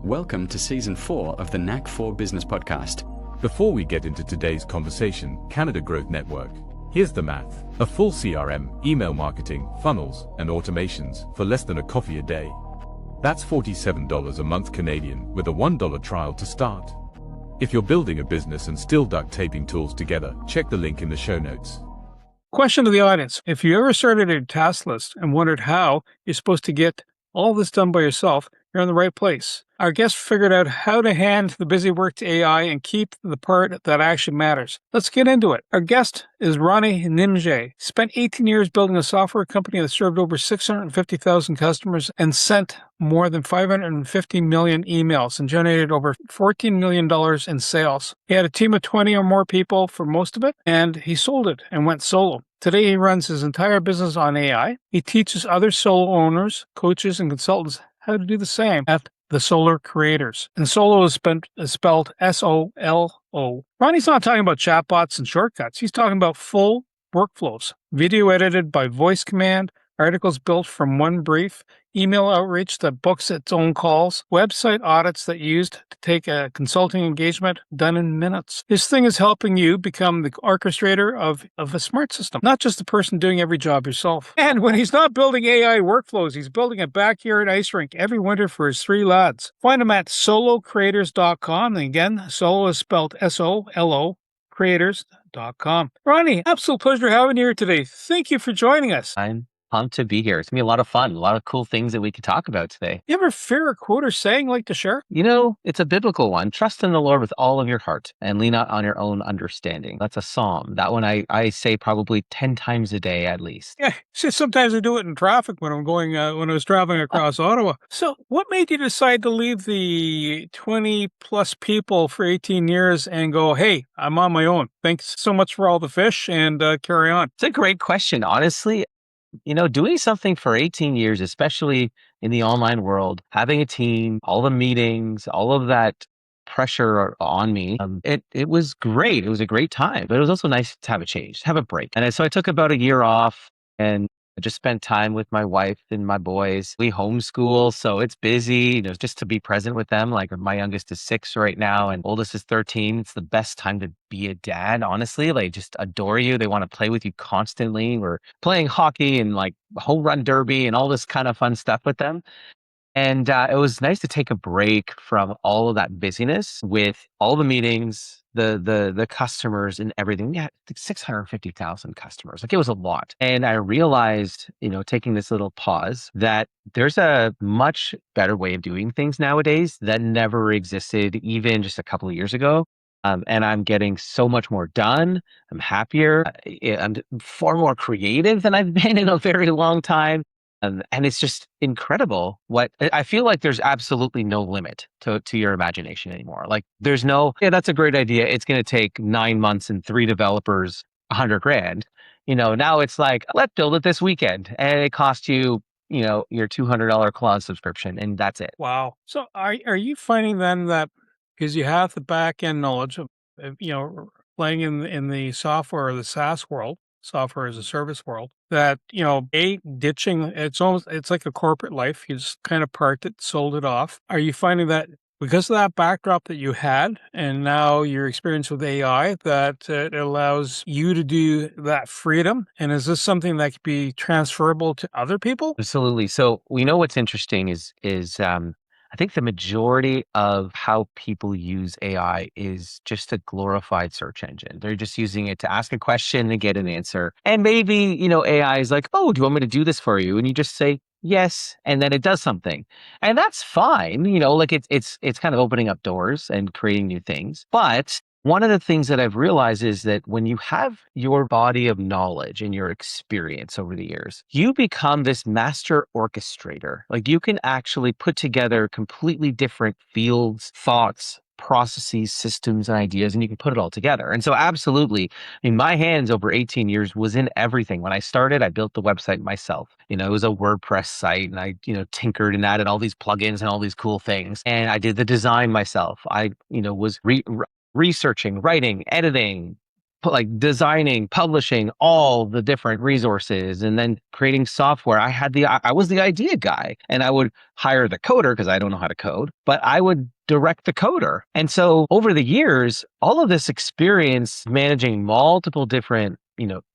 Welcome to Season 4 of the NAC 4 Business Podcast. Before we get into today's conversation, Canada Growth Network. Here's the math. A full CRM, email marketing, funnels, and automations for less than a coffee a day. That's $47 a month Canadian with a $1 trial to start. If you're building a business and still duct taping tools together, check the link in the show notes. Question to the audience. If you ever started a task list and wondered how you're supposed to get all this done by yourself, you're in the right place. Our guest figured out how to hand the busy work to AI and keep the part that actually matters. Let's get into it. Our guest is Ronnie Nijmeh. He spent 18 years building a software company that served over 650,000 customers and sent more than 550 million emails and generated over $14 million in sales. He had a team of 20 or more people for most of it, and he sold it and went solo. Today, he runs his entire business on AI. He teaches other solo owners, coaches, and consultants how to do the same at the Solar Creators. And solo is spelled S-O-L-O. Ronnie's not talking about chatbots and shortcuts. He's talking about full workflows, video edited by voice command, articles built from one brief, email outreach that books its own calls, website audits that used to take a consulting engagement done in minutes. This thing is helping you become the orchestrator of a smart system, not just the person doing every job yourself. And when he's not building AI workflows, he's building a backyard ice rink every winter for his 3 lads. Find him at solocreators.com. And again, solo is spelled S-O-L-O, creators.com. Ronnie, absolute pleasure having you here today. Thank you for joining us. I'm pumped to be here. It's going to be a lot of fun, a lot of cool things that we can talk about today. You ever fear a quote or saying like to share? You know, it's a biblical one. Trust in the Lord with all of your heart and lean not on your own understanding. That's a psalm. That one I say probably 10 times a day at least. Yeah, see, sometimes I do it in traffic when I'm going, when I was traveling across Ottawa. So what made you decide to leave the 20 plus people for 18 years and go, hey, I'm on my own. Thanks so much for all the fish and carry on? It's a great question. Honestly, you know, doing something for 18 years, especially in the online world, having a team, all the meetings, all of that pressure on me, it was great. It was a great time, but it was also nice to have a change, to have a break. And so I took about a year off and I just spent time with my wife and my boys. We homeschool, so it's busy, you know, just to be present with them. Like my youngest is 6 right now and oldest is 13. It's the best time to be a dad, honestly. They just adore you. They want to play with you constantly. We're playing hockey and like home run derby and all this kind of fun stuff with them. And it was nice to take a break from all of that busyness with all the meetings, the customers and everything. Yeah, 650,000 customers. Like it was a lot. And I realized, you know, taking this little pause, that there's a much better way of doing things nowadays that never existed even just a couple of years ago. And I'm getting so much more done. I'm happier. I'm far more creative than I've been in a very long time. And it's just incredible what I feel like there's absolutely no limit to your imagination anymore. Like there's no, yeah, that's a great idea. It's going to take 9 months and 3 developers, $100,000. You know, now it's like, let's build it this weekend and it costs you, you know, your $200 cloud subscription and that's it. Wow. So are you finding then that because you have the back end knowledge of, you know, playing in the software or the SaaS world, software as a service world, that, you know, ditching, it's like a corporate life. You just kind of parked it, sold it off. Are you finding that because of that backdrop that you had and now your experience with AI, that it allows you to do that freedom? And is this something that could be transferable to other people? Absolutely. So we know what's interesting is I think the majority of how people use AI is just a glorified search engine. They're just using it to ask a question and get an answer. And maybe, you know, AI is like, oh, do you want me to do this for you? And you just say yes, and then it does something. And that's fine. You know, like it's kind of opening up doors and creating new things. But one of the things that I've realized is that when you have your body of knowledge and your experience over the years, you become this master orchestrator. Like you can actually put together completely different fields, thoughts, processes, systems, and ideas, and you can put it all together. And so absolutely, I mean, my hands over 18 years was in everything. When I started, I built the website myself. You know, it was a WordPress site and I, you know, tinkered and added all these plugins and all these cool things. And I did the design myself. I, you know, was researching, writing, editing, like designing, publishing all the different resources and then creating software. I was the idea guy, and I would hire the coder because I don't know how to code, but I would direct the coder. And so over the years, all of this experience managing multiple different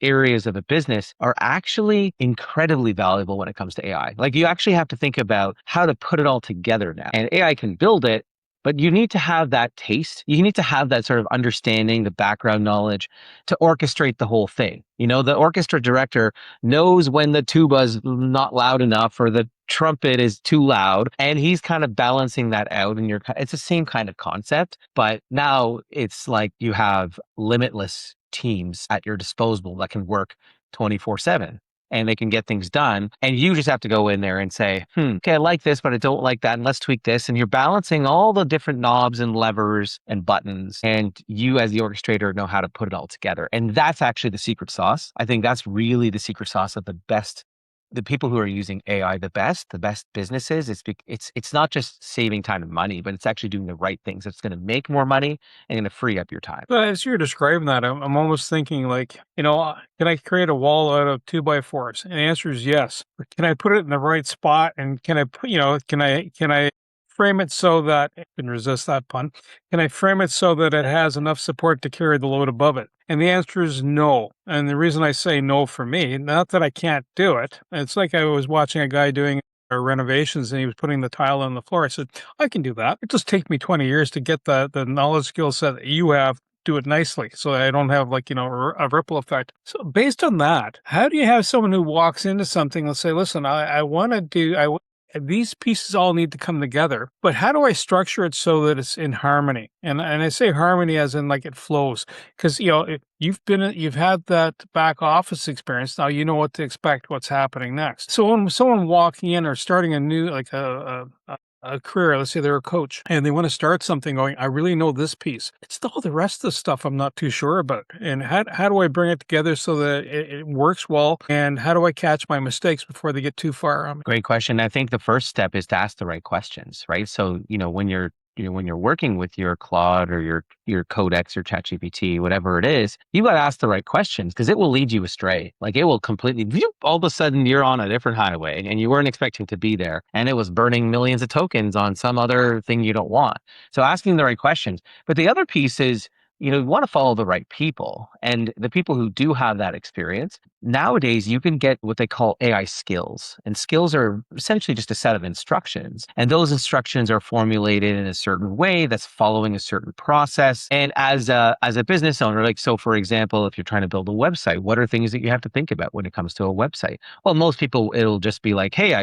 areas of a business are actually incredibly valuable when it comes to AI. Like, you actually have to think about how to put it all together now. And AI can build it, but you need to have that taste. You need to have that sort of understanding, the background knowledge to orchestrate the whole thing. The orchestra director knows when the tuba's not loud enough or the trumpet is too loud, and he's kind of balancing that out. And it's the same kind of concept, but now it's like you have limitless teams at your disposal that can work 24/7 and they can get things done. And you just have to go in there and say, okay, I like this, but I don't like that. And let's tweak this. And you're balancing all the different knobs and levers and buttons. And you, as the orchestrator, know how to put it all together. And that's actually the secret sauce. I think that's really the secret sauce of the people who are using AI the best businesses. It's not just saving time and money, but it's actually doing the right things. It's going to make more money and going to free up your time. But as you're describing that, I'm almost thinking like, can I create a wall out of 2x4s? And the answer is yes. But can I put it in the right spot? And can I put, can I frame it so that, I can resist that pun, can I frame it so that it has enough support to carry the load above it? And the answer is no. And the reason I say no for me, not that I can't do it. It's like I was watching a guy doing renovations and he was putting the tile on the floor. I said, I can do that. It just take me 20 years to get the knowledge skill set that you have, do it nicely so I don't have a ripple effect. So based on that, how do you have someone who walks into something and say, listen, I want to do, these pieces all need to come together, but how do I structure it so that it's in harmony? And I say harmony as in like it flows, because you've had that back office experience. Now you know what to expect, what's happening next. So when someone walking in or starting a new a career, let's say they're a coach and they want to start something going, I really know this piece. It's all the rest of the stuff I'm not too sure about. And how do I bring it together so that it works well? And how do I catch my mistakes before they get too far? Great question. I think the first step is to ask the right questions, right? So, when you're working with your Claude or your Codex or ChatGPT, whatever it is, you got to ask the right questions because it will lead you astray. Like, it will completely, all of a sudden you're on a different highway and you weren't expecting to be there. And it was burning millions of tokens on some other thing you don't want. So asking the right questions. But the other piece is, you want to follow the right people, and the people who do have that experience. Nowadays, you can get what they call AI skills, and skills are essentially just a set of instructions. And those instructions are formulated in a certain way that's following a certain process. And as a business owner, like, so for example, if you're trying to build a website, what are things that you have to think about when it comes to a website? Well, most people, it'll just be like, hey,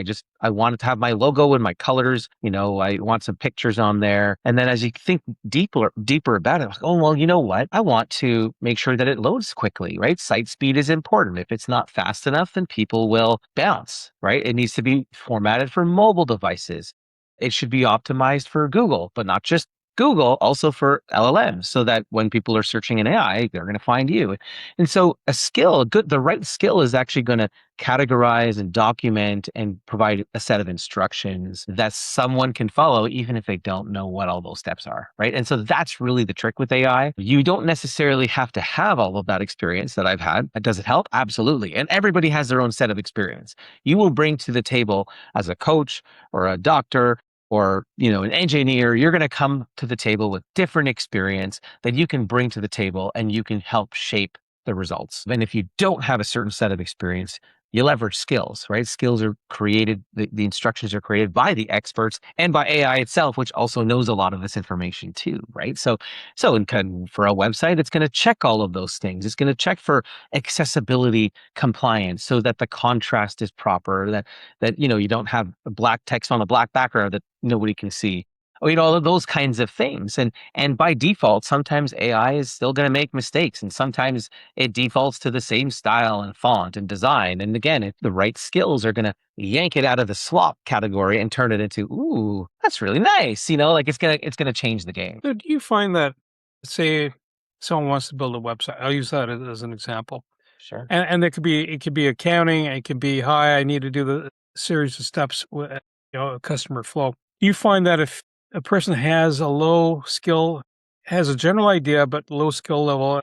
I wanted to have my logo and my colors, I want some pictures on there. And then as you think deeper about it, like, oh, well, you know what? I want to make sure that it loads quickly, right? Site speed is important. If it's not fast enough, then people will bounce, right? It needs to be formatted for mobile devices. It should be optimized for Google, but not just Google, also for LLMs, so that when people are searching in AI, they're going to find you. And so the right skill is actually going to categorize and document and provide a set of instructions that someone can follow, even if they don't know what all those steps are, right? And so that's really the trick with AI. You don't necessarily have to have all of that experience that I've had. Does it help? Absolutely. And everybody has their own set of experience. You will bring to the table as a coach or a doctor or an engineer, you're going to come to the table with different experience that you can bring to the table and you can help shape the results. And if you don't have a certain set of experience, you leverage skills, right? Skills are created, the instructions are created by the experts and by AI itself, which also knows a lot of this information too, right? So for a website, it's going to check all of those things. It's going to check for accessibility compliance so that the contrast is proper, that you don't have black text on a black background that nobody can see. All of those kinds of things. And by default, sometimes AI is still going to make mistakes. And sometimes it defaults to the same style and font and design. And again, the right skills are going to yank it out of the slop category and turn it into, ooh, that's really nice. It's going to change the game. So do you find that, say, someone wants to build a website? I'll use that as an example. Sure. And it could be accounting. It could be, hi, I need to do the series of steps with customer flow. You find that if a person has a low skill, has a general idea, but low skill level,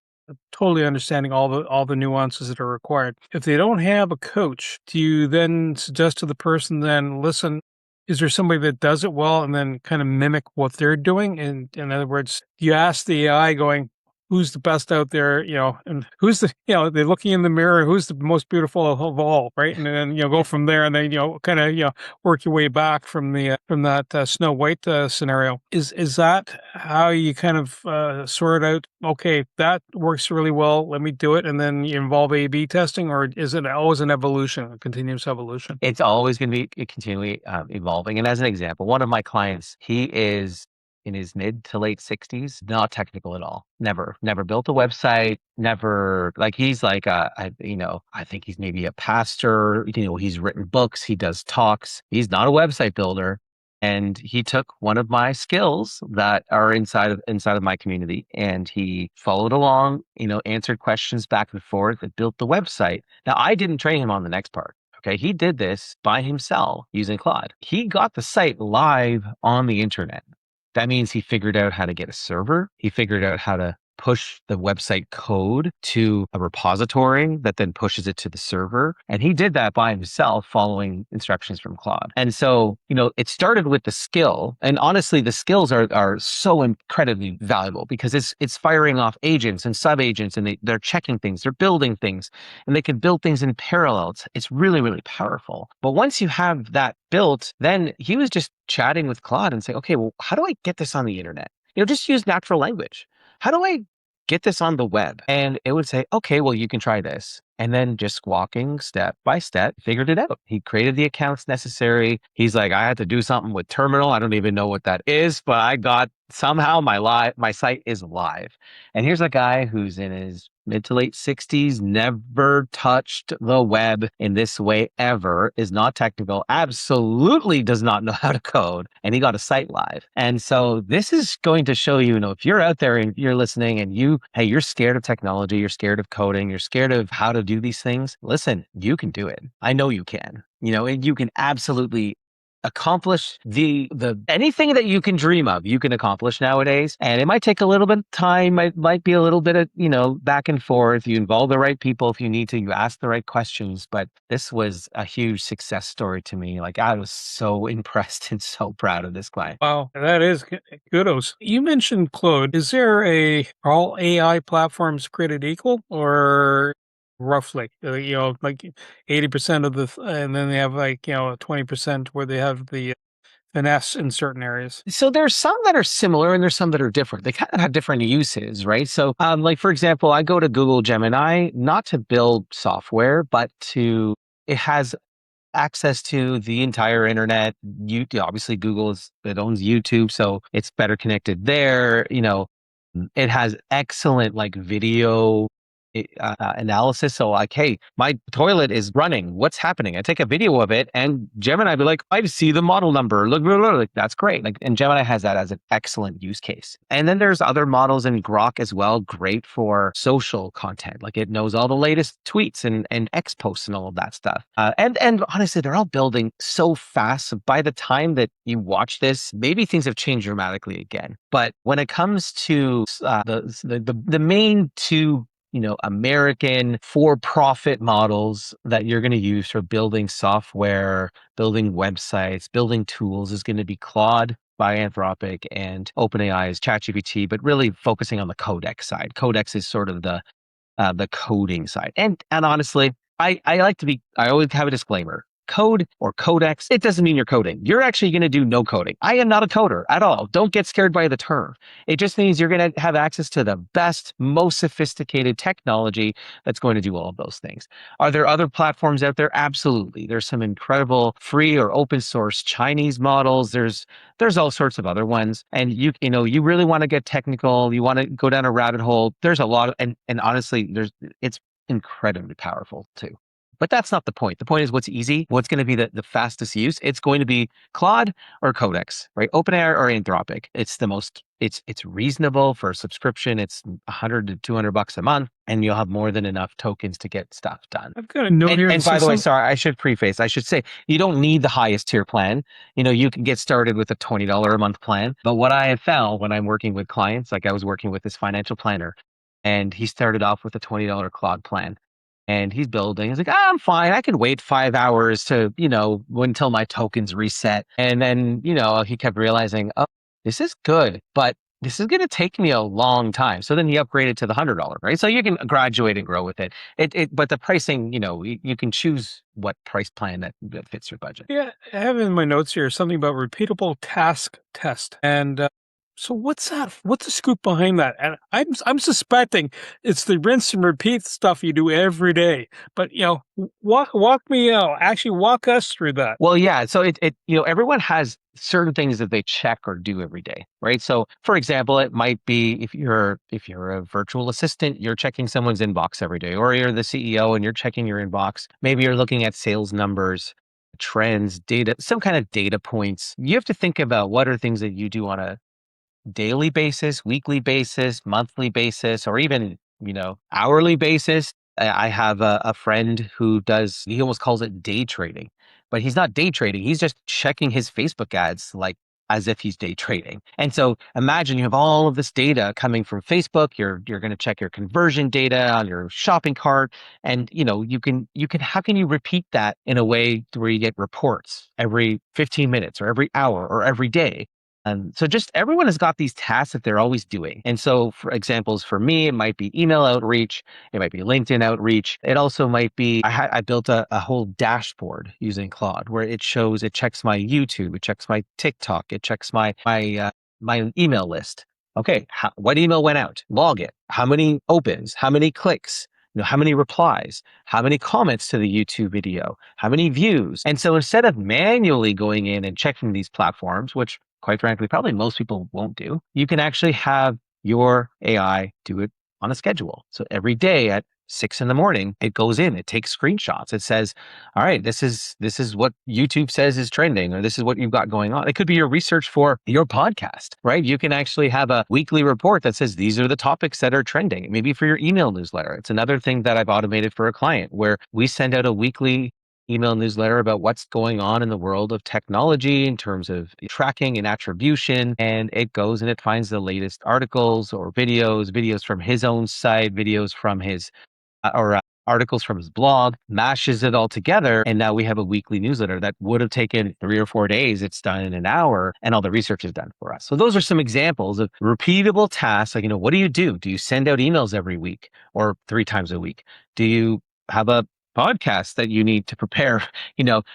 totally understanding all the nuances that are required. If they don't have a coach, do you then suggest to the person, then listen, is there somebody that does it well, and then kind of mimic what they're doing? And in other words, you ask the AI going, who's the best out there, and who's they're looking in the mirror, who's the most beautiful of all, right? And then, go from there, and then, kind of, work your way back from from that Snow White scenario. Is that how you kind of sort out, okay, that works really well, let me do it, and then you involve A/B testing, or is it always an evolution, a continuous evolution? It's always going to be continually evolving. And as an example, one of my clients, he is in his mid to late 60s, not technical at all. Never built a website. Never like he's like I think he's maybe a pastor. He's written books. He does talks. He's not a website builder. And he took one of my skills that are inside of my community, and he followed along. Answered questions back and forth, and built the website. Now I didn't train him on the next part. Okay, he did this by himself using Claude. He got the site live on the internet. That means he figured out how to get a server. He figured out how to push the website code to a repository that then pushes it to the server. And he did that by himself following instructions from Claude. And so, it started with the skill. And honestly, the skills are so incredibly valuable because it's firing off agents and sub-agents, and they're checking things, they're building things, and they can build things in parallel. It's really, really powerful. But once you have that built, then he was just chatting with Claude and saying, okay, well, how do I get this on the internet? Just use natural language. How do I get this on the web? And it would say, okay, well, you can try this. And then just walking step by step, figured it out. He created the accounts necessary. He's like, I had to do something with terminal. I don't even know what that is, but I got somehow my site is live. And here's a guy who's in his mid to late 60s, never touched the web in this way ever, is not technical, absolutely does not know how to code, and he got a site live. And so this is going to show you, if you're out there and you're listening and you're scared of technology, you're scared of coding, you're scared of how to do these things, listen, you can do it. I know you can, and you can absolutely accomplish the anything that you can dream of, you can accomplish nowadays. And it might take a little bit of time, might be a little bit of, back and forth. You involve the right people if you need to, you ask the right questions. But this was a huge success story to me. Like, I was so impressed and so proud of this client. Wow, that is kudos. You mentioned Claude. Is there all AI platforms created equal, or roughly, like 80% of and then they have 20% where they have the finesse in certain areas? So there's some that are similar and there's some that are different. They kind of have different uses, right? So like, for example, I go to Google Gemini, not to build software, but it has access to the entire internet. Obviously it owns YouTube, so it's better connected there. It has excellent video analysis. So like, hey, my toilet is running. What's happening? I take a video of it, and Gemini be like, I see the model number. Look, like, that's great. And Gemini has that as an excellent use case. And then there's other models in Grok as well, great for social content. Like, it knows all the latest tweets and X posts and all of that stuff. And honestly, they're all building so fast. So by the time that you watch this, maybe things have changed dramatically again. But when it comes to the main two American for-profit models that you're going to use for building software, building websites, building tools is going to be Claude by Anthropic and OpenAI's ChatGPT, but really focusing on the Codex side. Codex is sort of the coding side. And honestly, I always have a disclaimer. Code or codex, it doesn't mean you're coding. You're actually going to do no coding. I am not a coder at all. Don't get scared by the term. It just means you're going to have access to the best, most sophisticated technology that's going to do all of those things. Are there other platforms out there? Absolutely. There's some incredible free or open source Chinese models. There's all sorts of other ones. And you really want to get technical. You want to go down a rabbit hole. There's a lot of, and honestly, it's incredibly powerful too. But that's not the point. The point is what's easy, what's going to be the fastest use. It's going to be Claude or Codex, right? OpenAI or Anthropic. It's reasonable for a subscription. It's $100 to $200 a month, and you'll have more than enough tokens to get stuff done. I've got a note here. And by the way, sorry, I should say, you don't need the highest tier plan. You can get started with a $20 a month plan. But what I have found when I'm working with clients, like I was working with this financial planner, and he started off with a $20 Claude plan. And he's building. He's like, I'm fine. I can wait 5 hours to, until my tokens reset. And then, he kept realizing, oh, this is good, but this is going to take me a long time. So then he upgraded to the $100, right? So you can graduate and grow with it. But the pricing, you can choose what price plan that fits your budget. Yeah, I have in my notes here something about repeatable task test. And so what's that? What's the scoop behind that? And I'm suspecting it's the rinse and repeat stuff you do every day. But walk me out. Actually, walk us through that. Well, yeah. So everyone has certain things that they check or do every day, right? So, for example, it might be if you're a virtual assistant, you're checking someone's inbox every day, or you're the CEO and you're checking your inbox. Maybe you're looking at sales numbers, trends, data, some kind of data points. You have to think about what are things that you do on a daily basis, weekly basis, monthly basis, or even, hourly basis. I have a friend who he almost calls it day trading, but he's not day trading. He's just checking his Facebook ads like as if he's day trading. And so imagine you have all of this data coming from Facebook. You're going to check your conversion data on your shopping cart. And, how can you repeat that in a way where you get reports every 15 minutes or every hour or every day? So just everyone has got these tasks that they're always doing. And so for examples, for me, it might be email outreach. It might be LinkedIn outreach. It also might be, I built a whole dashboard using Claude where it checks my YouTube, it checks my TikTok, it checks my email list. Okay, what email went out? Log it. How many opens? How many clicks? How many replies, how many comments to the YouTube video, how many views. And so instead of manually going in and checking these platforms, which quite frankly, probably most people won't do, you can actually have your AI do it on a schedule. So every day at 6 a.m, it goes in, it takes screenshots. It says, all right, this is what YouTube says is trending, or this is what you've got going on. It could be your research for your podcast, right? You can actually have a weekly report that says, these are the topics that are trending. Maybe for your email newsletter. It's another thing that I've automated for a client where we send out a weekly email newsletter about what's going on in the world of technology in terms of tracking and attribution. And it goes and it finds the latest articles or videos from his own site, videos from his articles from his blog, mashes it all together. And now we have a weekly newsletter that would have taken 3 or 4 days. It's done in an hour and all the research is done for us. So those are some examples of repeatable tasks. Like, what do you do? Do you send out emails every week or 3 times a week? Do you have a podcast that you need to prepare,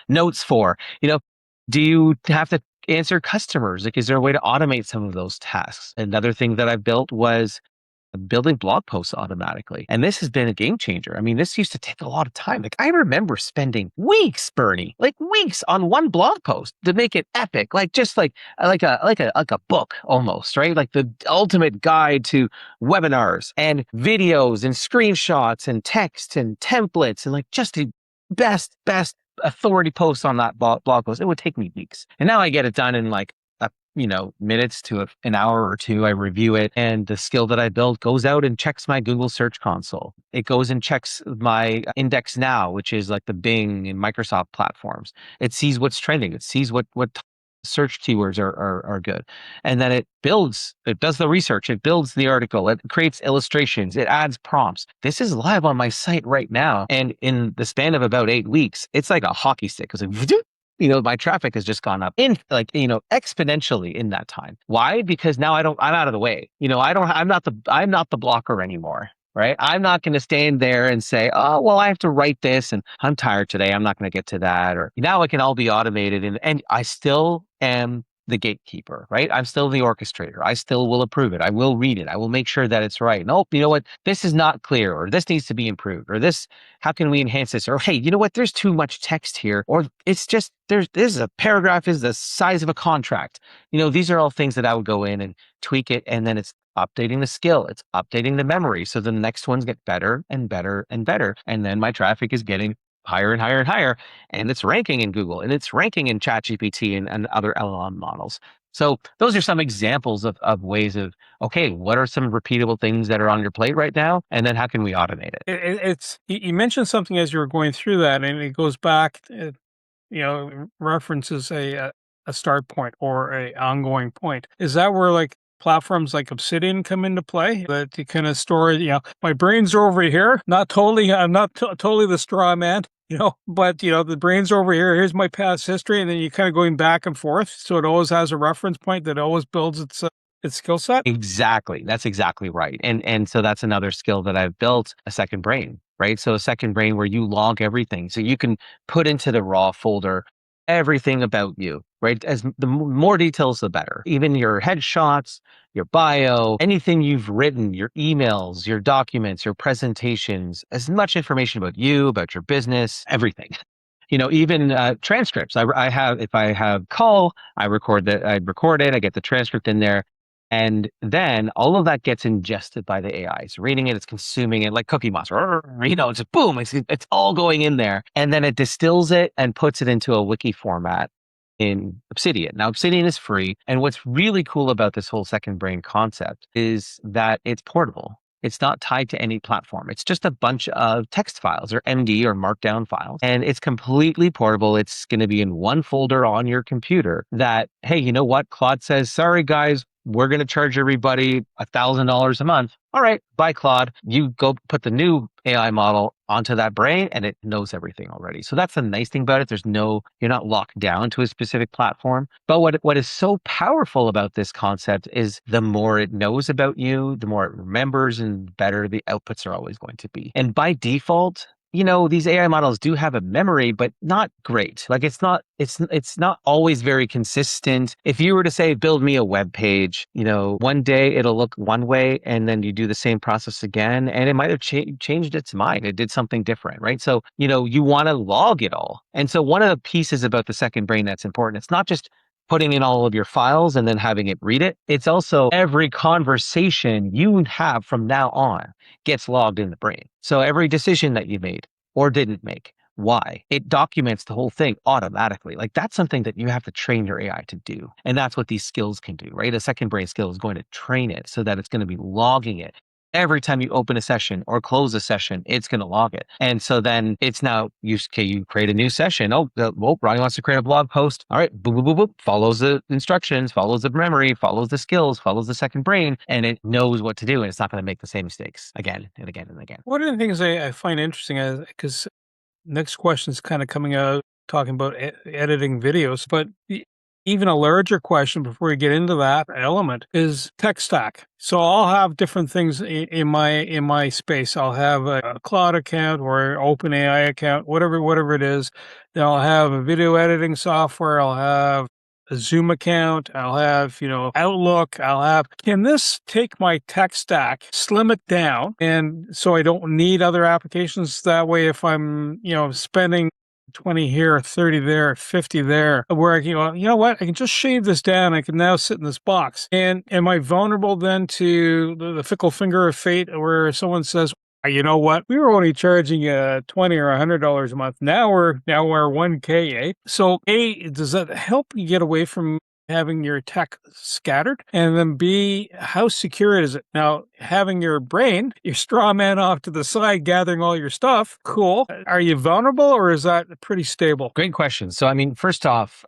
notes for? Do you have to answer customers? Like, is there a way to automate some of those tasks? Another thing that I built was building blog posts automatically. And this has been a game changer. I mean, this used to take a lot of time. Like, I remember spending weeks, Bernie, like weeks on one blog post to make it epic, like just like a book almost, right? Like the ultimate guide to webinars and videos and screenshots and text and templates and like just the best authority posts on that blog post. It would take me weeks. And now I get it done in like minutes to an hour or two. I review it, and the skill that I built goes out and checks my Google Search Console. It goes and checks my Index Now, which is like the Bing and Microsoft platforms. It sees what's trending. It sees what search keywords are good. And then it does the research. It builds the article. It creates illustrations. It adds prompts. This is live on my site right now. And in the span of about 8 weeks, it's like a hockey stick. It's like, my traffic has just gone up exponentially in that time. Why? Because now I'm out of the way. I'm not the blocker anymore, right? I'm not going to stand there and say, oh, well, I have to write this and I'm tired today. I'm not going to get to that. Or now it can all be automated and I still am the gatekeeper, right? I'm still the orchestrator. I still will approve it. I will read it. I will make sure that it's right. Nope, you know what? This is not clear, or this needs to be improved, or this, how can we enhance this? Or, hey, you know what? There's too much text here, or it's just, this is a paragraph is the size of a contract. These are all things that I would go in and tweak it. And then it's updating the skill. It's updating the memory. So the next ones get better and better and better. And then my traffic is getting higher and higher and higher, and it's ranking in Google, and it's ranking in ChatGPT and other LLM models. So those are some examples of ways of, okay, what are some repeatable things that are on your plate right now? And then how can we automate it? You mentioned something as you were going through that, and it goes back, references a start point or a ongoing point. Is that where like platforms like Obsidian come into play that you kind of store, my brains are over here, not totally, I'm not totally the straw man, but the brains are over here. Here's my past history. And then you kind of going back and forth. So it always has a reference point that always builds its skill set. Exactly. That's exactly right. And so that's another skill that I've built, a second brain, right? So a second brain where you log everything. So you can put into the raw folder everything about you, right? As the more details, the better. Even your headshots, your bio, anything you've written, your emails, your documents, your presentations, as much information about you, about your business, everything. Even transcripts. I have, if I have call, I record that. I record it. I get the transcript in there. And then all of that gets ingested by the AI. It's reading it, it's consuming it like Cookie Monster. It's just boom, it's all going in there. And then it distills it and puts it into a wiki format in Obsidian. Now, Obsidian is free. And what's really cool about this whole second brain concept is that it's portable. It's not tied to any platform. It's just a bunch of text files or MD or markdown files. And it's completely portable. It's going to be in one folder on your computer that, hey, you know what? Claude says, sorry, guys, we're going to charge everybody $1,000 a month. All right, bye, Claude. You go put the new AI model onto that brain and it knows everything already. So that's the nice thing about it. You're not locked down to a specific platform. But what is so powerful about this concept is the more it knows about you, the more it remembers and better the outputs are always going to be. And by default, these AI models do have a memory, but not great. Like it's not always very consistent. If you were to say, build me a web page, one day it'll look one way and then you do the same process again and it might have changed its mind. It did something different, right? So, you want to log it all. And so one of the pieces about the second brain that's important, it's not just putting in all of your files and then having it read it. It's also every conversation you have from now on gets logged in the brain. So every decision that you made or didn't make, why? It documents the whole thing automatically. Like that's something that you have to train your AI to do. And that's what these skills can do, right? A second brain skill is going to train it so that it's going to be logging it. Every time you open a session or close a session, it's going to log it. And so then it's now, you create a new session. Ronnie wants to create a blog post. All right, boop, boop, boop, boop, follows the instructions, follows the memory, follows the skills, follows the second brain, and it knows what to do. And it's not going to make the same mistakes again and again and again. One of the things I find interesting is because next question is kind of coming out talking about editing videos, but even a larger question before we get into that element is tech stack. So I'll have different things in my space. I'll have a cloud account or OpenAI account, whatever it is. Then I'll have a video editing software. I'll have a Zoom account. I'll have, Outlook. Can this take my tech stack, slim it down, and so I don't need other applications? That way, if I'm, spending 20 here, 30 there, 50 there, where I can go, you know what, I can just shave this down. I can now sit in this box. And am I vulnerable then to the fickle finger of fate where someone says, you know what, we were only charging you $20 or $100 a month. Now we're $1,000, eh? So A, does that help you get away from having your tech scattered? And then B, how secure is it? Now, having your brain, your straw man off to the side, gathering all your stuff, cool. Are you vulnerable or is that pretty stable? Great question. So, first off,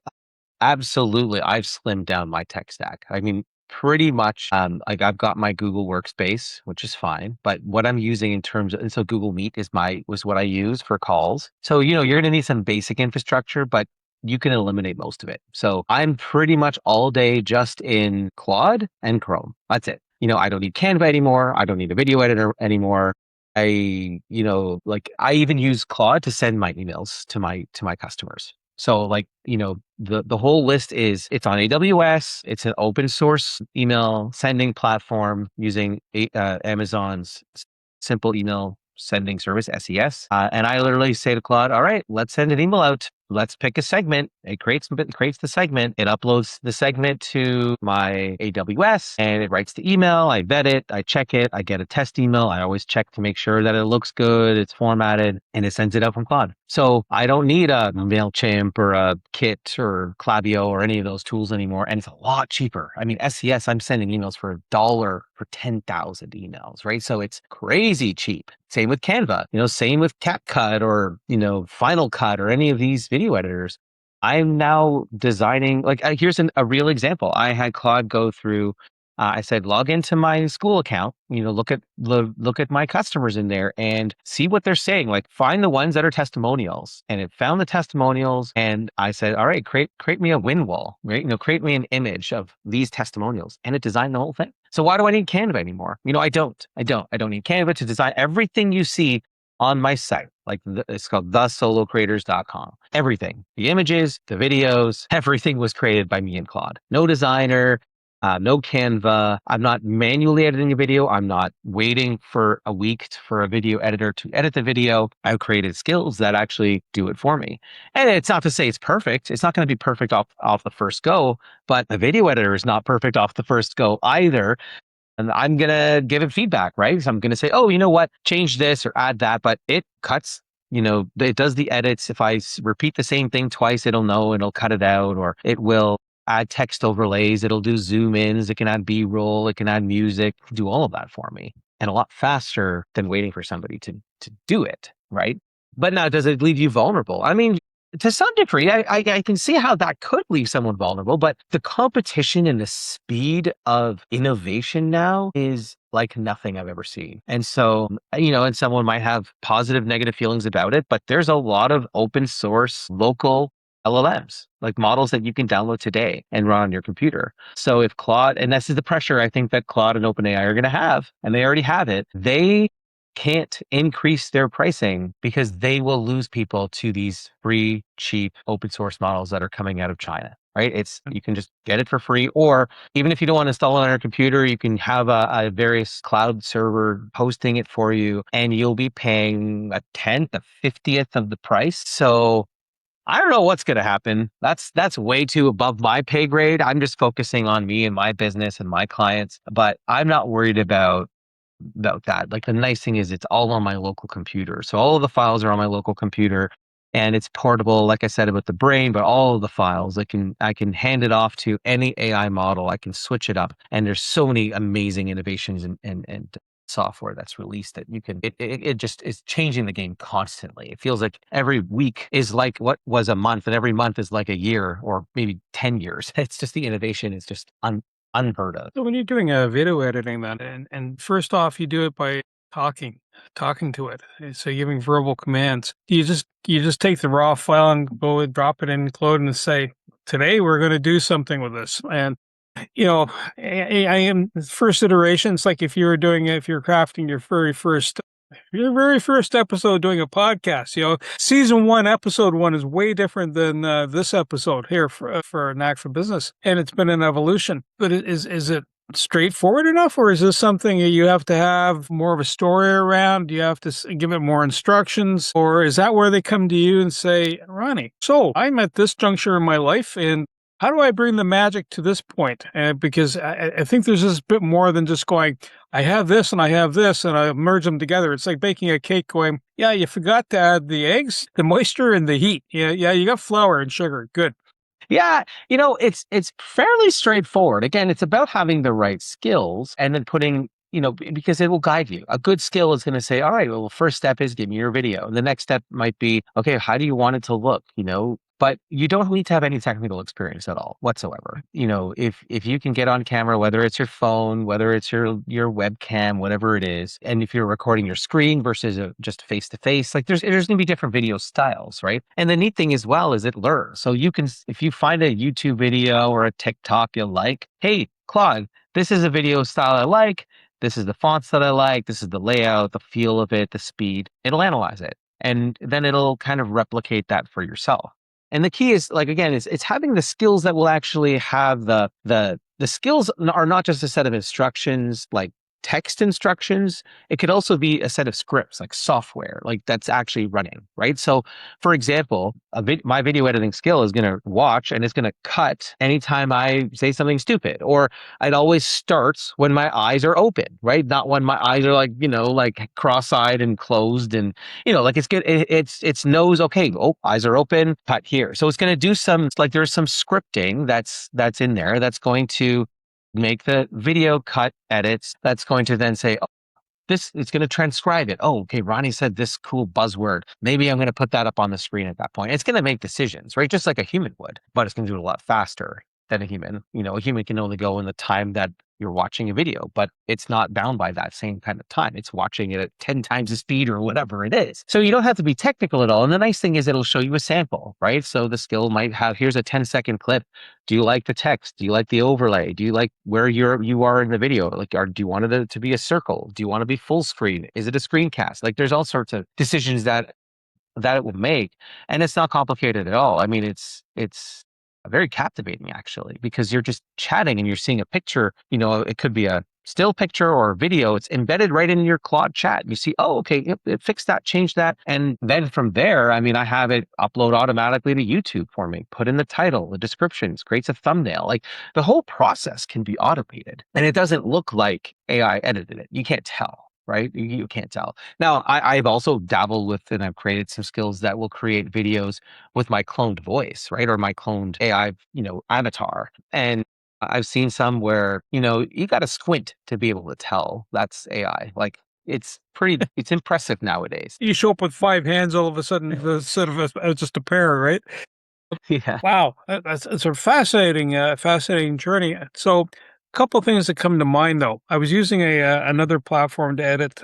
absolutely, I've slimmed down my tech stack. Pretty much, I've got my Google Workspace, which is fine. But what I'm using in terms of, so Google Meet was what I use for calls. So, you're going to need some basic infrastructure, but you can eliminate most of it. So I'm pretty much all day just in Claude and Chrome. That's it. I don't need Canva anymore. I don't need a video editor anymore. I even use Claude to send my emails to my customers. So the whole list it's on AWS. It's an open source email sending platform using Amazon's simple email sending service, SES. And I literally say to Claude, all right, let's send an email out. Let's pick a segment. It creates the segment. It uploads the segment to my AWS and it writes the email. I vet it. I check it. I get a test email. I always check to make sure that it looks good. It's formatted and it sends it out from Claude. So I don't need a MailChimp or a Kit or Klaviyo or any of those tools anymore. And it's a lot cheaper. SES, I'm sending emails for $1 for 10,000 emails, right? So it's crazy cheap. Same with Canva, same with CapCut or, Final Cut or any of these video editors. I'm now designing, here's a real example. I had Claude go through I said, log into my school account, look at my customers in there and see what they're saying. Like find the ones that are testimonials. And it found the testimonials. And I said, all right, create me a win wall, right? Create me an image of these testimonials. And it designed the whole thing. So why do I need Canva anymore? I don't need Canva to design everything you see on my site. Like it's called thesolocreators.com. Everything, the images, the videos, everything was created by me and Claude. No designer, no Canva. I'm not manually editing a video. I'm not waiting for a week for a video editor to edit the video. I've created skills that actually do it for me. And it's not to say it's perfect. It's not going to be perfect off the first go, but a video editor is not perfect off the first go either. And I'm going to give it feedback, right? So I'm going to say, oh, you know what? Change this or add that, but it cuts, it does the edits. If I repeat the same thing twice, it'll cut it out, or it will add text overlays. It'll do zoom ins. It can add B-roll. It can add music, do all of that for me, and a lot faster than waiting for somebody to do it. Right. But now, does it leave you vulnerable? I mean, to some degree, I can see how that could leave someone vulnerable, but the competition and the speed of innovation now is like nothing I've ever seen. And so, and someone might have positive, negative feelings about it, but there's a lot of open source, local LLMs, like models that you can download today and run on your computer. So if Claude, and this is the pressure I think that Claude and OpenAI are going to have, and they already have it, they can't increase their pricing because they will lose people to these free, cheap, open source models that are coming out of China, right? You can just get it for free, or even if you don't want to install it on your computer, you can have a various cloud server hosting it for you, and you'll be paying a 10th, a 50th of the price. So I don't know what's going to happen. That's way too above my pay grade. I'm just focusing on me and my business and my clients, but I'm not worried about that. Like the nice thing is it's all on my local computer. So all of the files are on my local computer and it's portable, like I said about the brain, but all of the files, I can hand it off to any AI model. I can switch it up. And there's so many amazing innovations and software that's released that it just is changing the game constantly. It feels like every week is like what was a month, and every month is like a year or maybe 10 years. It's just the innovation is just unheard of. So when you're doing a video editing then, and first off, you do it by talking to it. So giving verbal commands. You just take the raw file and go and drop it in Claude and say, today we're going to do something with this. And I am first iteration. It's like if you're crafting your very first episode doing a podcast, season 1, episode 1 is way different than this episode here for Knack for Business. And it's been an evolution, but is it straightforward enough, or is this something you have to have more of a story around? Do you have to give it more instructions, or is that where they come to you and say, Ronnie, so I'm at this juncture in my life, and how do I bring the magic to this point? Because I think there's this bit more than just going, I have this and I have this and I merge them together. It's like baking a cake going, yeah, you forgot to add the eggs, the moisture, and the heat. Yeah, you got flour and sugar. Good. Yeah, it's fairly straightforward. Again, it's about having the right skills and then putting, because it will guide you. A good skill is going to say, all right, well, the first step is give me your video. And the next step might be, okay, how do you want it to look? But you don't need to have any technical experience at all whatsoever. If you can get on camera, whether it's your phone, whether it's your webcam, whatever it is, and if you're recording your screen versus just face to face, like there's going to be different video styles, right? And the neat thing as well is it learns. So you can, if you find a YouTube video or a TikTok you like, hey, Claude, this is a video style I like. This is the fonts that I like. This is the layout, the feel of it, the speed. It'll analyze it, and then it'll kind of replicate that for yourself. And the key is, like, again, it's having the skills that will actually have the skills are not just a set of instructions, like text instructions. It could also be a set of scripts, like software, like that's actually running, right? So for example, my video editing skill is going to watch and it's going to cut anytime I say something stupid, or it always starts when my eyes are open, right? Not when my eyes are like, like cross-eyed and closed and, like it's good. It's knows, okay, eyes are open, cut here. So it's going to do there's some scripting that's in there that's going to make the video cut edits. That's going to then say, it's going to transcribe it. Oh, okay, Ronnie said this cool buzzword. Maybe I'm going to put that up on the screen at that point. It's going to make decisions, right? Just like a human would, but it's going to do it a lot faster than a human. A human can only go in the time that you're watching a video, but it's not bound by that same kind of time. It's watching it at 10 times the speed or whatever it is. So you don't have to be technical at all. And the nice thing is it'll show you a sample, right? So the skill might have, here's a 10-second clip. Do you like the text? Do you like the overlay? Do you like where you are in the video? Like, do you want it to be a circle? Do you want to be full screen? Is it a screencast? Like, there's all sorts of decisions that it will make, and it's not complicated at all. I mean, it's very captivating actually, because you're just chatting and you're seeing a picture. It could be a still picture or a video. It's embedded right in your Claude chat. You see, oh, okay, yep, it fixed that, changed that. And then from there, I mean, I have it upload automatically to YouTube for me, put in the title, the descriptions, creates a thumbnail. Like, the whole process can be automated, and it doesn't look like AI edited it. You can't tell. Right? You can't tell. Now, I've also dabbled with, and I've created some skills that will create videos with my cloned voice, right? Or my cloned AI, avatar. And I've seen some where, you got to squint to be able to tell that's AI. Like, it's impressive nowadays. You show up with 5 hands all of a sudden instead of just a pair, right? Yeah. Wow. It's a fascinating journey. So, couple of things that come to mind, though. I was using another platform to edit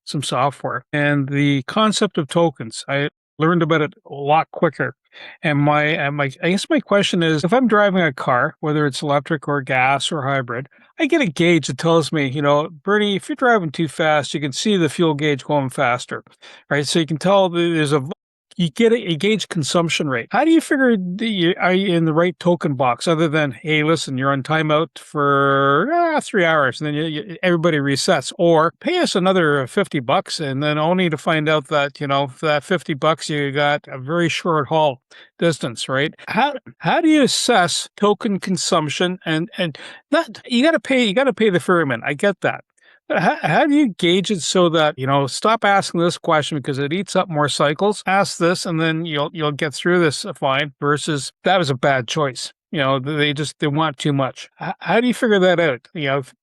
some software, and the concept of tokens, I learned about it a lot quicker. And I guess my question is, if I'm driving a car, whether it's electric or gas or hybrid, I get a gauge that tells me, Bernie, if you're driving too fast, you can see the fuel gauge going faster, right? So you can tell you get a gauge consumption rate. How do you figure are you in the right token box, other than, hey, listen, you're on timeout for 3 hours, and then everybody resets, or pay us another $50, and then only to find out that for that $50 you got a very short haul distance, right? How do you assess token consumption? And that you got to pay the ferryman. I get that. But how do you gauge it so that, stop asking this question because it eats up more cycles, ask this, and then you'll get through this fine, versus that was a bad choice. They want too much. How do you figure that out?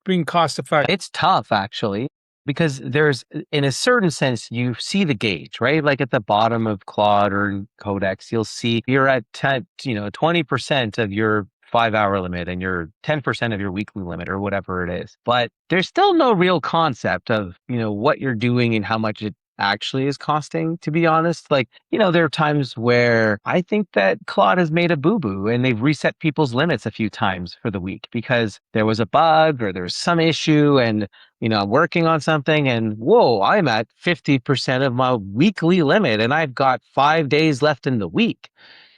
Being cost effective. It's tough actually, because there's, in a certain sense, you see the gauge, right? Like at the bottom of Claude or Codex, you'll see you're at 20% of your 5-hour limit and you're 10% of your weekly limit or whatever it is. But there's still no real concept of, what you're doing and how much it actually is costing, to be honest. Like, there are times where I think that Claude has made a boo-boo and they've reset people's limits a few times for the week because there was a bug or there's some issue, and I'm working on something and whoa, I'm at 50% of my weekly limit and I've got 5 days left in the week.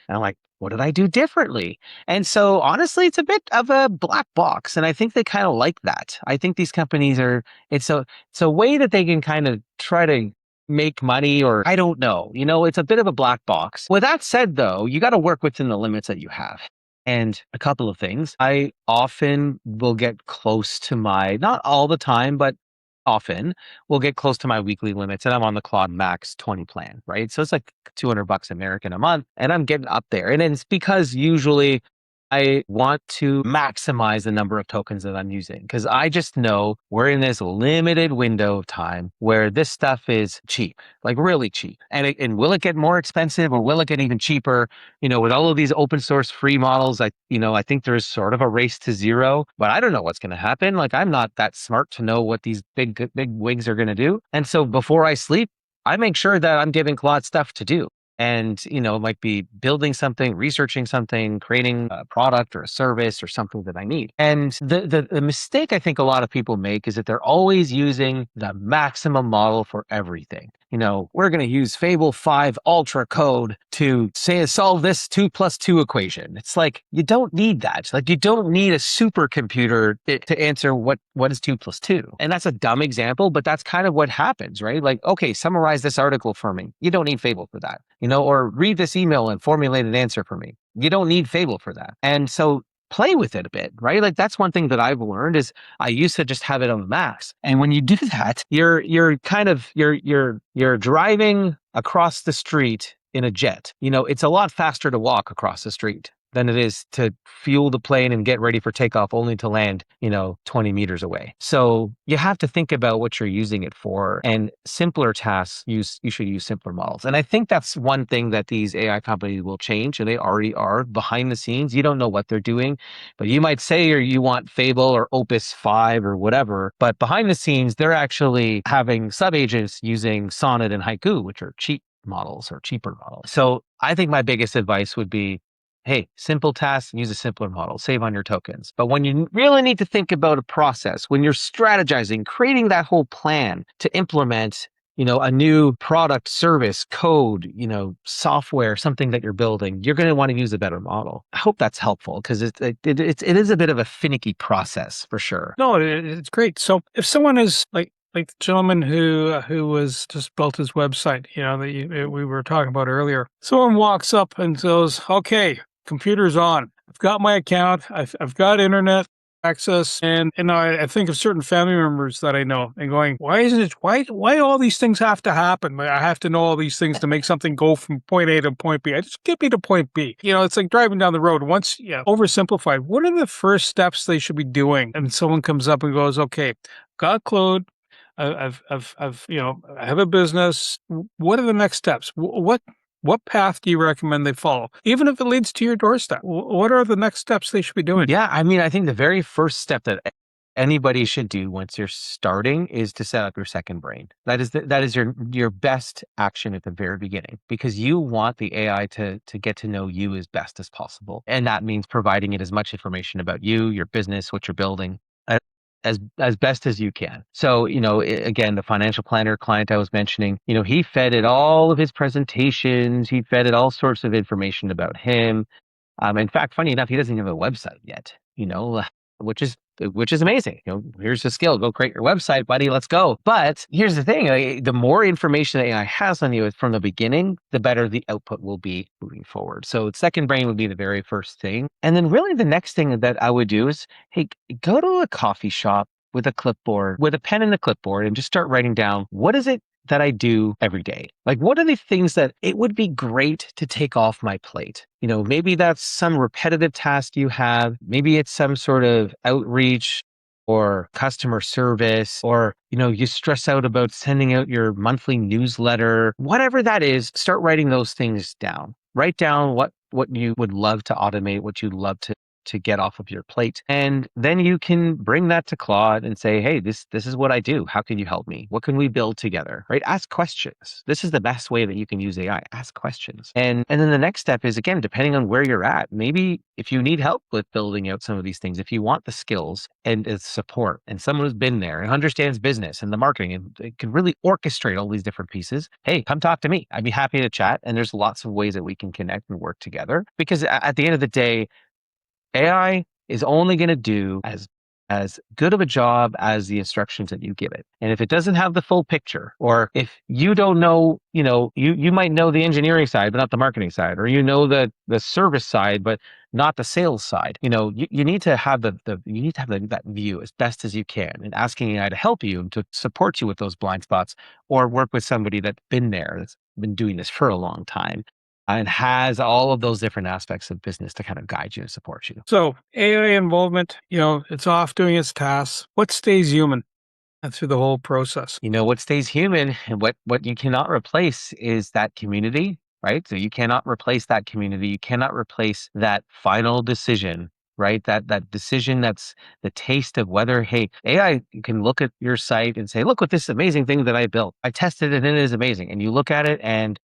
And I'm like, what did I do differently? And so honestly, it's a bit of a black box. And I think they kind of like that. I think these companies it's a way that they can kind of try to make money, or I don't know, it's a bit of a black box. With that said though, you got to work within the limits that you have. And a couple of things, I often will get close to not all the time, but often will get close to my weekly limits, and I'm on the Claude Max 20 plan, right? So it's like $200 American a month, and I'm getting up there. And it's because usually I want to maximize the number of tokens that I'm using, because I just know we're in this limited window of time where this stuff is cheap, like really cheap. And will it get more expensive, or will it get even cheaper? With all of these open source free models, I think there's sort of a race to zero, but I don't know what's going to happen. Like, I'm not that smart to know what these big wigs are going to do. And so before I sleep, I make sure that I'm giving Claude stuff to do. And, it might be building something, researching something, creating a product or a service or something that I need. And the mistake I think a lot of people make is that they're always using the maximum model for everything. We're going to use Fable 5 Ultra code to solve this 2 + 2 equation. It's like, you don't need that. Like, you don't need a supercomputer to answer what is 2 + 2. And that's a dumb example, but that's kind of what happens, right? Like, okay, summarize this article for me. You don't need Fable for that, or read this email and formulate an answer for me. You don't need Fable for that. And so play with it a bit, right? Like, that's one thing that I've learned is I used to just have it on the max. And when you do that, you're driving across the street in a jet. It's a lot faster to walk across the street than it is to fuel the plane and get ready for takeoff only to land, 20 meters away. So you have to think about what you're using it for, and simpler tasks, you should use simpler models. And I think that's one thing that these AI companies will change, and they already are behind the scenes. You don't know what they're doing, but you might say or you want Fable or Opus 5 or whatever, but behind the scenes, they're actually having sub-agents using Sonnet and Haiku, which are cheap models or cheaper models. So I think my biggest advice would be, hey, simple tasks, use a simpler model, save on your tokens. But when you really need to think about a process, when you're strategizing, creating that whole plan to implement, a new product, service, code, software, something that you're building, you're going to want to use a better model. I hope that's helpful, because it is a bit of a finicky process for sure. No, it's great. So if someone is like the gentleman who was just built his website, that we were talking about earlier, someone walks up and goes, "Okay, computer's on. I've got my account. I've got internet access, and I think of certain family members that I know and going, why all these things have to happen? I have to know all these things to make something go from point A to point B. I just get me to point B. It's like driving down the road. Once, oversimplified, what are the first steps they should be doing? And someone comes up and goes, okay, got Claude. I have a business. What are the next steps? What path do you recommend they follow? Even if it leads to your doorstep, what are the next steps they should be doing? Yeah, I think the very first step that anybody should do once you're starting is to set up your second brain. That is your best action at the very beginning, because you want the AI to get to know you as best as possible. And that means providing it as much information about you, your business, what you're building, as best as you can. So, again, the financial planner client I was mentioning, he fed it all of his presentations. He fed it all sorts of information about him. In fact, funny enough, he doesn't have a website yet, which is amazing. Here's the skill. Go create your website, buddy. Let's go. But here's the thing. The more information the AI has on you from the beginning, the better the output will be moving forward. So second brain would be the very first thing. And then really the next thing that I would do is, hey, go to a coffee shop with a clipboard, with a pen and a clipboard, and just start writing down, what is it that I do every day? Like, what are the things that it would be great to take off my plate? Maybe that's some repetitive task you have. Maybe it's some sort of outreach or customer service, or, you stress out about sending out your monthly newsletter. Whatever that is, start writing those things down. Write down what you would love to automate, what you'd love to get off of your plate. And then you can bring that to Claude and say, hey, this is what I do. How can you help me? What can we build together? Right? Ask questions. This is the best way that you can use AI. Ask questions. And then the next step is, again, depending on where you're at, maybe if you need help with building out some of these things, if you want the skills and support and someone who's been there and understands business and the marketing and can really orchestrate all these different pieces, hey, come talk to me. I'd be happy to chat. And there's lots of ways that we can connect and work together, because at the end of the day, AI is only going to do as good of a job as the instructions that you give it. And if it doesn't have the full picture, or if you don't know, you might know the engineering side, but not the marketing side, or the service side, but not the sales side. You need to have that view as best as you can, and asking AI to help you, to support you with those blind spots, or work with somebody that's been there, that's been doing this for a long time, and has all of those different aspects of business to kind of guide you and support you. So AI involvement, it's off doing its tasks. What stays human through the whole process? What stays human, and what you cannot replace is that community, right? So you cannot replace that community. You cannot replace that final decision, right? That decision, that's the taste of whether, hey, AI can look at your site and say, look what this amazing thing that I built. I tested it and it is amazing. And you look at it and,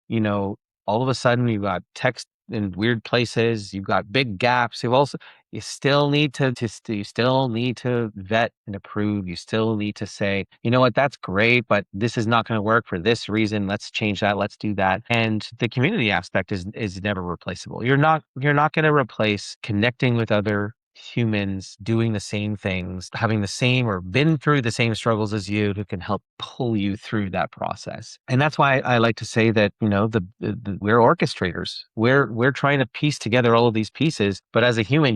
all of a sudden you've got text in weird places, you've got big gaps. You still need to vet and approve. You still need to say, you know what, that's great, but this is not going to work for this reason. Let's change that. Let's do that. And the community aspect is never replaceable. You're not going to replace connecting with other humans doing the same things, having the same or been through the same struggles as you, who can help pull you through that process. And that's why I like to say that, we're orchestrators. We're trying to piece together all of these pieces, but as a human,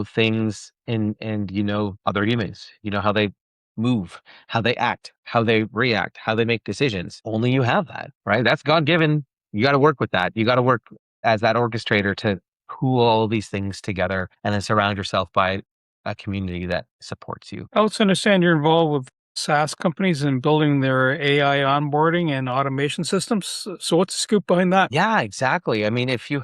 things and other humans, how they move, how they act, how they react, how they make decisions. Only you have that, right? That's God given. You got to work with that. You got to work as that orchestrator to pool all these things together and then surround yourself by a community that supports you. I also understand you're involved with SaaS companies and building their AI onboarding and automation systems. So what's the scoop behind that? Yeah, exactly. I mean, if you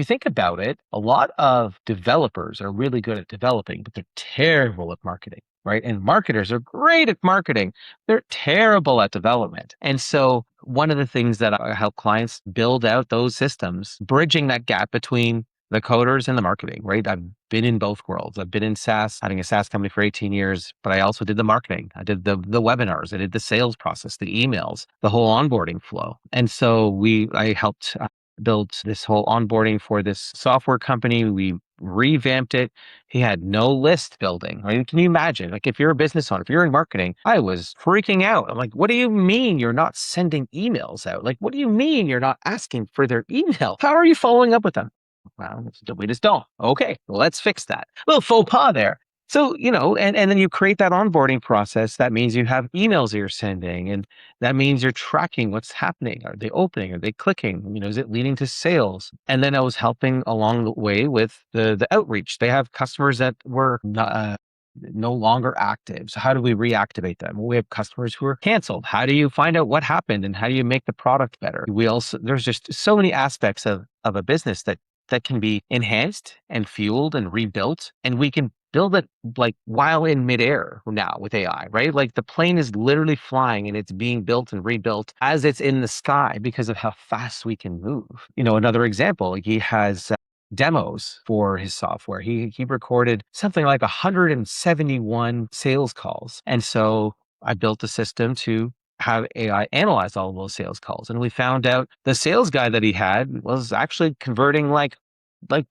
think about it, a lot of developers are really good at developing, but they're terrible at marketing, right? And marketers are great at marketing. They're terrible at development. And so one of the things that I help clients build out those systems, bridging that gap between the coders and the marketing, right? I've been in both worlds. I've been in SaaS, having a SaaS company for 18 years, but I also did the marketing. I did the webinars. I did the sales process, the emails, the whole onboarding flow. And so I helped build this whole onboarding for this software company. We revamped it. He had no list building. Right? Can you imagine? Like if you're a business owner, if you're in marketing, I was freaking out. I'm like, what do you mean you're not sending emails out? Like, what do you mean you're not asking for their email? How are you following up with them? Well, we just don't. Okay, well, let's fix that. A little faux pas there. So, and then you create that onboarding process. That means you have emails that you're sending, and that means you're tracking what's happening. Are they opening? Are they clicking? Is it leading to sales? And then I was helping along the way with the outreach. They have customers that were not, no longer active. So how do we reactivate them? We have customers who are canceled. How do you find out what happened and how do you make the product better? There's just so many aspects of a business that can be enhanced and fueled and rebuilt. And we can build it like while in midair now with AI, right? Like the plane is literally flying and it's being built and rebuilt as it's in the sky because of how fast we can move. Another example, he has demos for his software. He recorded something like 171 sales calls. And so I built a system to have AI analyze all of those sales calls. And we found out the sales guy that he had was actually converting like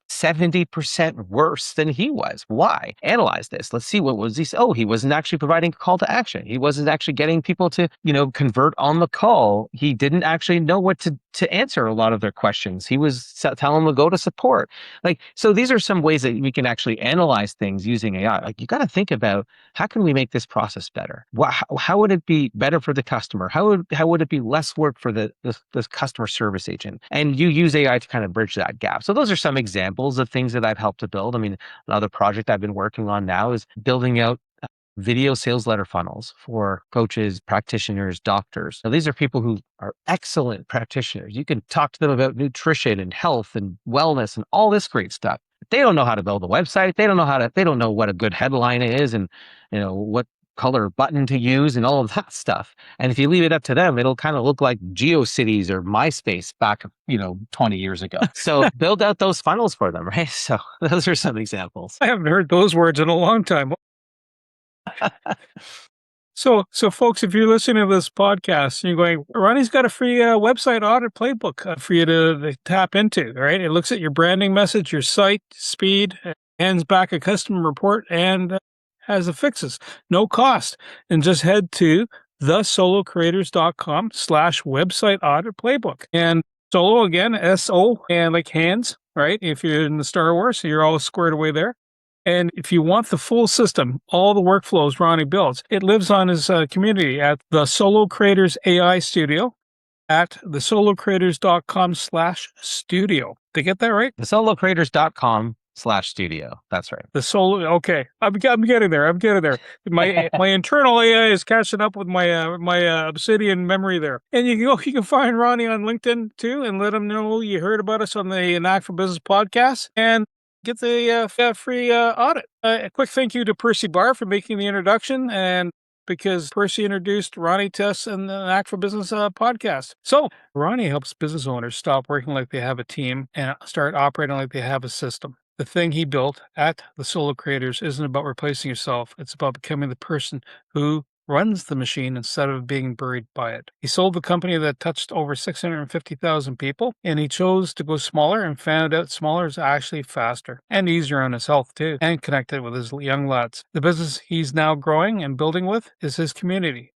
70% worse than he was. Why? Analyze this. Let's see, what was he? Oh, he wasn't actually providing a call to action. He wasn't actually getting people to, convert on the call. He didn't actually know what to answer a lot of their questions. He was telling them to go to support. So these are some ways that we can actually analyze things using AI. Like you got to think about, how can we make this process better? How would it be better for the customer? How would it be less work for the customer service agent? And you use AI to kind of bridge that gap. So those are some examples of things that I've helped to build. I mean, another project I've been working on now is building out video sales letter funnels for coaches, practitioners, doctors. Now, these are people who are excellent practitioners. You can talk to them about nutrition and health and wellness and all this great stuff. But they don't know how to build a website. They don't know what a good headline is and, what color button to use and all of that stuff. And if you leave it up to them, it'll kind of look like GeoCities or MySpace back, 20 years ago. So build out those funnels for them, right? So those are some examples. I haven't heard those words in a long time. So folks, if you're listening to this podcast and you're going, Ronnie's got a free website audit playbook for you to tap into, right? It looks at your branding message, your site, speed, hands back a custom report, and has the fixes. No cost. And just head to thesolocreators.com/website audit playbook. And solo again, S-O, and like hands, right? If you're in the Star Wars, so you're all squared away there. And if you want the full system, all the workflows Ronnie builds, it lives on his community at the Solo Creators AI Studio at thesolocreators.com/studio. Did I get that right? thesolocreators.com/studio. That's right. Okay. I'm getting there. My internal AI is catching up with my Obsidian memory there. And you can find Ronnie on LinkedIn too, and let him know you heard about us on the Knack for Business podcast, and get the free audit. A quick thank you to Percy Barr for making the introduction, and because Percy introduced Ronnie to us in the Knack for Business podcast. So Ronnie helps business owners stop working like they have a team and start operating like they have a system. The thing he built at the Solo Creators isn't about replacing yourself. It's about becoming the person who runs the machine instead of being buried by it. He sold the company that touched over 650,000 people, and he chose to go smaller and found out smaller is actually faster and easier on his health too, and connected with his young lads. The business he's now growing and building with is his community.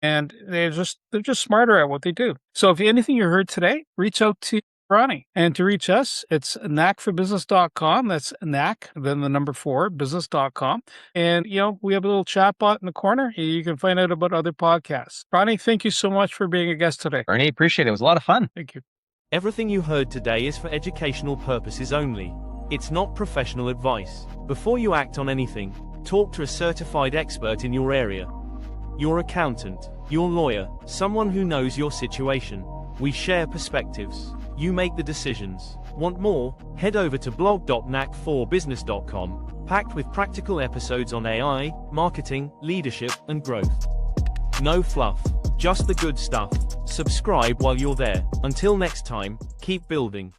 And they're just smarter at what they do. So if anything you heard today, reach out to Ronnie. And to reach us, it's knackforbusiness.com. That's knack, then the number 4, business.com. And, we have a little chat bot in the corner. You can find out about other podcasts. Ronnie, thank you so much for being a guest today. Ernie, appreciate it. It was a lot of fun. Thank you. Everything you heard today is for educational purposes only. It's not professional advice. Before you act on anything, talk to a certified expert in your area. Your accountant, your lawyer, someone who knows your situation. We share perspectives. You make the decisions. Want more? Head over to blog.knack4business.com, packed with practical episodes on AI, marketing, leadership, and growth. No fluff, just the good stuff. Subscribe while you're there. Until next time, keep building.